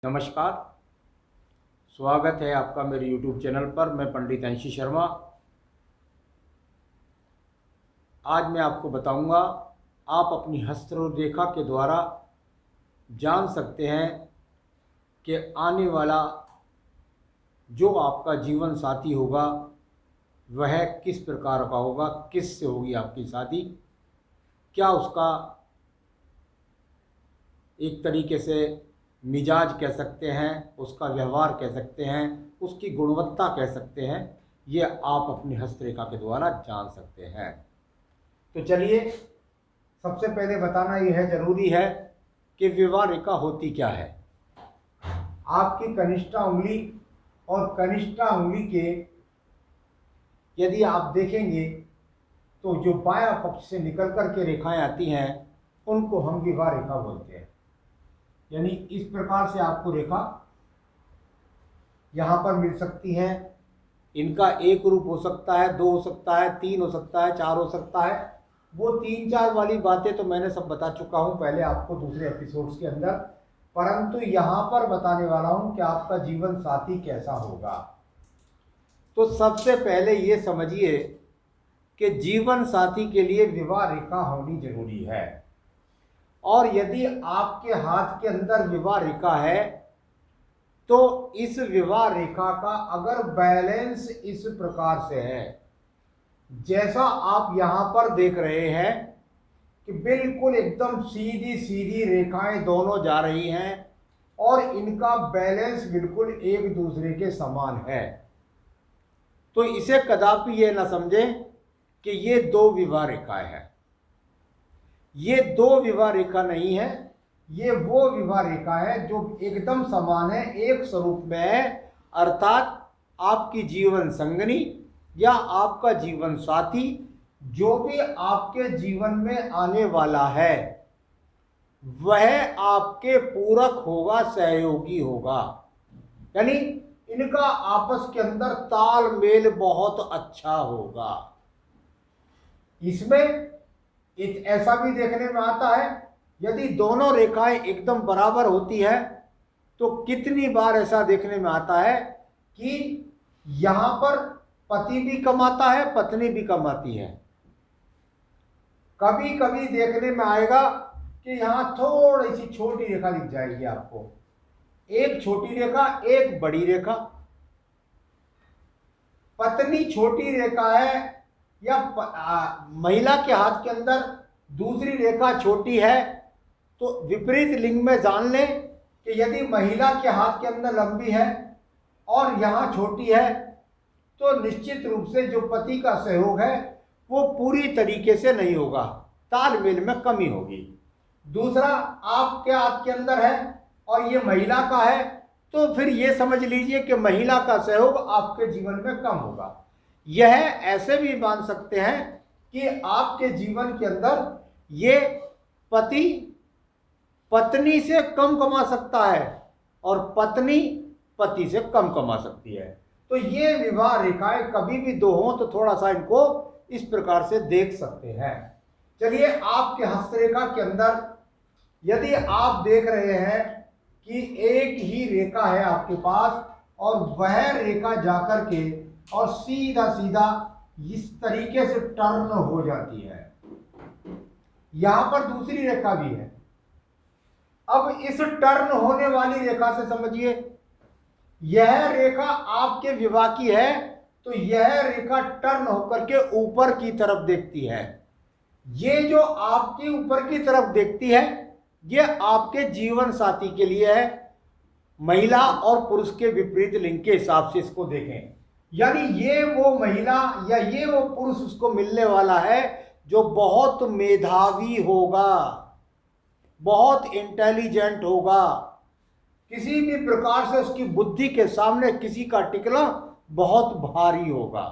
नमस्कार। स्वागत है आपका मेरे YouTube चैनल पर। मैं पंडित अंशी शर्मा। आज मैं आपको बताऊंगा, आप अपनी हस्तरेखा के द्वारा जान सकते हैं कि आने वाला जो आपका जीवन साथी होगा वह किस प्रकार का होगा, किस से होगी आपकी शादी, क्या उसका एक तरीके से मिजाज कह सकते हैं, उसका व्यवहार कह सकते हैं, उसकी गुणवत्ता कह सकते हैं। ये आप अपनी हस्तरेखा के द्वारा जान सकते हैं। तो चलिए, सबसे पहले बताना यह जरूरी है कि विवाह रेखा होती क्या है। आपकी कनिष्ठा उंगली और कनिष्ठा उंगली के यदि आप देखेंगे तो जो बायां पक्ष से निकल कर के रेखाएं आती हैं उनको हम विवाह रेखा बोलते हैं। यानी इस प्रकार से आपको रेखा यहां पर मिल सकती है। इनका एक रूप हो सकता है, दो हो सकता है, तीन हो सकता है, चार हो सकता है। वो तीन चार वाली बातें तो मैंने सब बता चुका हूं पहले आपको दूसरे एपिसोड्स के अंदर, परंतु यहां पर बताने वाला हूं कि आपका जीवन साथी कैसा होगा। तो सबसे पहले ये समझिए कि जीवन साथी के लिए विवाह रेखा होनी जरूरी है। और यदि आपके हाथ के अंदर विवाह रेखा है तो इस विवाह रेखा का अगर बैलेंस इस प्रकार से है जैसा आप यहां पर देख रहे हैं कि बिल्कुल एकदम सीधी सीधी रेखाएं दोनों जा रही हैं और इनका बैलेंस बिल्कुल एक दूसरे के समान है, तो इसे कदापि ये ना समझें कि ये दो विवाह रेखाएं हैं। ये दो विवाह रेखा नहीं है, ये वो विवाह रेखा है जो एकदम समान है, एक स्वरूप में है। अर्थात आपकी जीवन संगनी या आपका जीवन साथी जो भी आपके जीवन में आने वाला है वह आपके पूरक होगा, सहयोगी होगा। यानी इनका आपस के अंदर तालमेल बहुत अच्छा होगा। इसमें ऐसा भी देखने में आता है यदि दोनों रेखाएं एकदम बराबर होती है तो कितनी बार ऐसा देखने में आता है कि यहां पर पति भी कमाता है, पत्नी भी कमाती है। कभी कभी देखने में आएगा कि यहां थोड़ी सी छोटी रेखा दिख जाएगी आपको, एक छोटी रेखा एक बड़ी रेखा। पत्नी छोटी रेखा है या महिला के हाथ के अंदर दूसरी रेखा छोटी है, तो विपरीत लिंग में जान लें कि यदि महिला के हाथ के अंदर लंबी है और यहां छोटी है तो निश्चित रूप से जो पति का सहयोग है वो पूरी तरीके से नहीं होगा, तालमेल में कमी होगी। दूसरा, आपके हाथ के अंदर है और ये महिला का है तो फिर ये समझ लीजिए कि महिला का सहयोग आपके जीवन में कम होगा। यह ऐसे भी मान सकते हैं कि आपके जीवन के अंदर ये पति पत्नी से कम कमा सकता है और पत्नी पति से कम कमा सकती है। तो ये विवाह रेखाएं कभी भी दो हों तो थोड़ा सा इनको इस प्रकार से देख सकते हैं। चलिए, आपके हस्तरेखा के अंदर यदि आप देख रहे हैं कि एक ही रेखा है आपके पास और वह रेखा जाकर के और सीधा सीधा इस तरीके से टर्न हो जाती है, यहां पर दूसरी रेखा भी है। अब इस टर्न होने वाली रेखा से समझिए, यह रेखा आपके विवाह की है तो यह रेखा टर्न होकर के ऊपर की तरफ देखती है। ये जो आपके ऊपर की तरफ देखती है ये आपके जीवन साथी के लिए है। महिला और पुरुष के विपरीत लिंग के हिसाब से इसको देखें, यानी ये वो महिला या ये वो पुरुष उसको मिलने वाला है जो बहुत मेधावी होगा, बहुत इंटेलिजेंट होगा। किसी भी प्रकार से उसकी बुद्धि के सामने किसी का टिकना बहुत भारी होगा।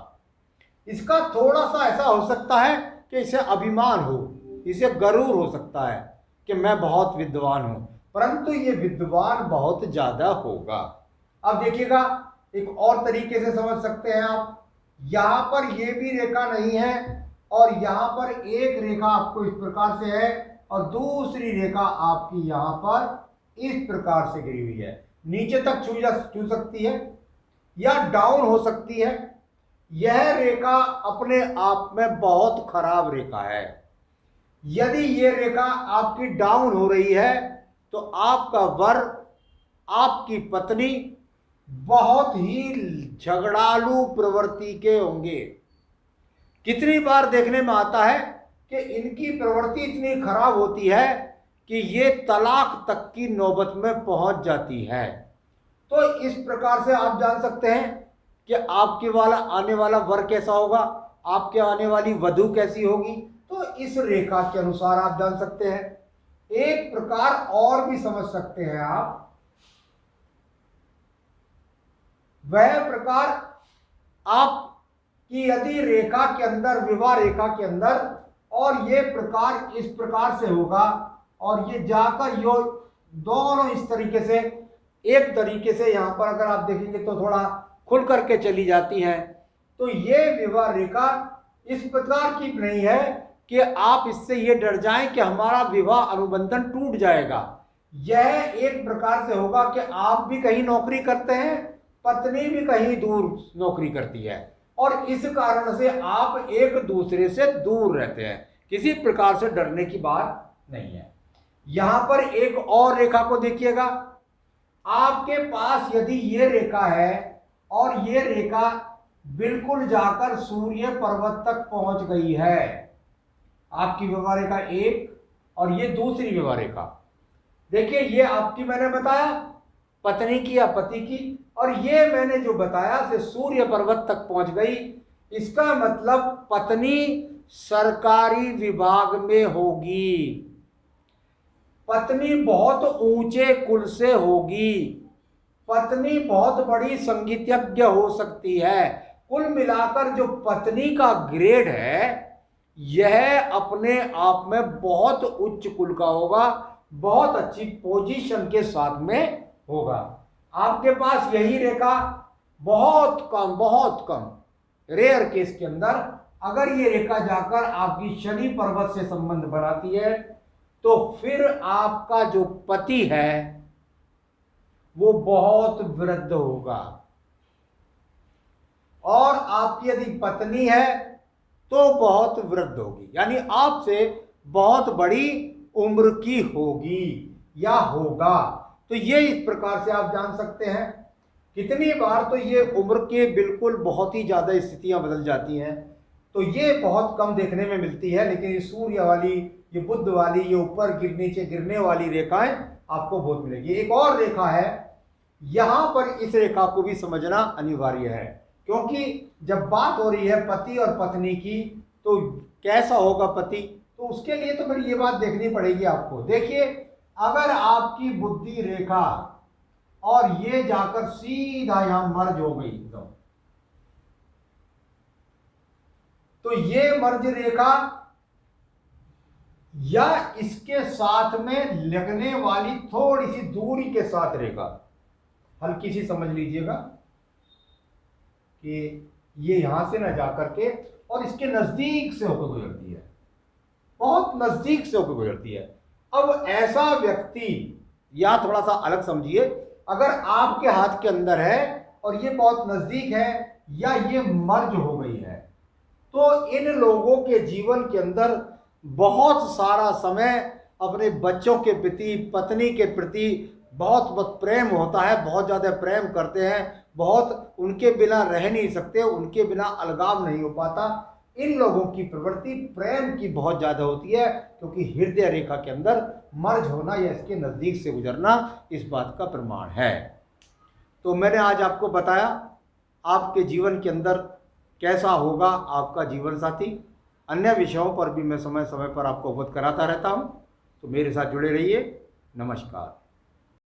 इसका थोड़ा सा ऐसा हो सकता है कि इसे अभिमान हो, इसे गरूर हो सकता है कि मैं बहुत विद्वान हूं, परंतु ये विद्वान बहुत ज्यादा होगा। अब देखिएगा, एक और तरीके से समझ सकते हैं आप, यहां पर ये भी रेखा नहीं है और यहां पर एक रेखा आपको इस प्रकार से है और दूसरी रेखा आपकी यहां पर इस प्रकार से गिरी हुई है। नीचे तक छू सकती है या डाउन हो सकती है। यह रेखा अपने आप में बहुत खराब रेखा है। यदि ये रेखा आपकी डाउन हो रही है तो आपका वर, आपकी पत्नी बहुत ही झगड़ालू प्रवृत्ति के होंगे। कितनी बार देखने में आता है कि इनकी प्रवृत्ति इतनी खराब होती है कि ये तलाक तक की नौबत में पहुंच जाती है। तो इस प्रकार से आप जान सकते हैं कि आपके वाला आने वाला वर कैसा होगा, आपके आने वाली वधू कैसी होगी। तो इस रेखा के अनुसार आप जान सकते हैं। एक प्रकार और भी समझ सकते हैं आप, वह प्रकार आप कि यदि रेखा के अंदर, विवाह रेखा के अंदर, और ये प्रकार इस प्रकार से होगा और ये जाकर यो दोनों इस तरीके से, एक तरीके से यहां पर अगर आप देखेंगे तो थोड़ा खुल करके चली जाती हैं। तो ये विवाह रेखा इस प्रकार की नहीं है कि आप इससे ये डर जाएं कि हमारा विवाह अनुबंधन टूट जाएगा। यह एक प्रकार से होगा कि आप भी कहीं नौकरी करते हैं, पत्नी भी कहीं दूर नौकरी करती है, और इस कारण से आप एक दूसरे से दूर रहते हैं। किसी प्रकार से डरने की बात नहीं है। यहां पर एक और रेखा को देखिएगा। आपके पास यदि ये रेखा है और ये रेखा बिल्कुल जाकर सूर्य पर्वत तक पहुंच गई है, आपकी विवाह रेखा एक और ये दूसरी विवाह रेखा, देखिए ये आपकी मैंने बताया पत्नी की या पति की, और ये मैंने जो बताया से सूर्य पर्वत तक पहुंच गई। इसका मतलब पत्नी सरकारी विभाग में होगी, पत्नी बहुत ऊंचे कुल से होगी, पत्नी बहुत बड़ी संगीतज्ञ हो सकती है। कुल मिलाकर जो पत्नी का ग्रेड है यह अपने आप में बहुत उच्च कुल का होगा, बहुत अच्छी पोजीशन के साथ में होगा। आपके पास यही रेखा बहुत कम रेयर केस के अंदर अगर ये रेखा जाकर आपकी शनि पर्वत से संबंध बनाती है तो फिर आपका जो पति है वो बहुत वृद्ध होगा, और आपकी यदि पत्नी है तो बहुत वृद्ध होगी, यानी आपसे बहुत बड़ी उम्र की होगी या होगा। तो ये इस प्रकार से आप जान सकते हैं। कितनी बार तो ये उम्र के बिल्कुल बहुत ही ज़्यादा स्थितियां बदल जाती हैं, तो ये बहुत कम देखने में मिलती है। लेकिन ये सूर्य वाली, ये बुध वाली, ये ऊपर नीचे गिरने वाली रेखाएं आपको बहुत मिलेगी। एक और रेखा है, यहां पर इस रेखा को भी समझना अनिवार्य है, क्योंकि जब बात हो रही है पति और पत्नी की तो कैसा होगा पति, तो उसके लिए तो फिर ये बात देखनी पड़ेगी आपको। देखिए, अगर आपकी बुद्धि रेखा और ये जाकर सीधा यहां मर्ज हो गई तो ये मर्ज रेखा या इसके साथ में लगने वाली थोड़ी सी दूरी के साथ रेखा, हल्की सी समझ लीजिएगा कि ये यहां से ना जाकर के और इसके नजदीक से होकर गुजरती है, बहुत नजदीक से होकर गुजरती है। अब ऐसा व्यक्ति, या थोड़ा सा अलग समझिए, अगर आपके हाथ के अंदर है और ये बहुत नजदीक है या ये मर्ज हो गई है, तो इन लोगों के जीवन के अंदर बहुत सारा समय अपने बच्चों के प्रति, पत्नी के प्रति बहुत प्रेम होता है, बहुत ज़्यादा प्रेम करते हैं, बहुत उनके बिना रह नहीं सकते, उनके बिना अलगाव नहीं हो पाता। इन लोगों की प्रवृत्ति प्रेम की बहुत ज़्यादा होती है, क्योंकि हृदय रेखा के अंदर मर्ज होना या इसके नज़दीक से गुजरना इस बात का प्रमाण है। तो मैंने आज आपको बताया आपके जीवन के अंदर कैसा होगा आपका जीवन साथी। अन्य विषयों पर भी मैं समय समय पर आपको अवगत कराता रहता हूँ, तो मेरे साथ जुड़े रहिए। नमस्कार।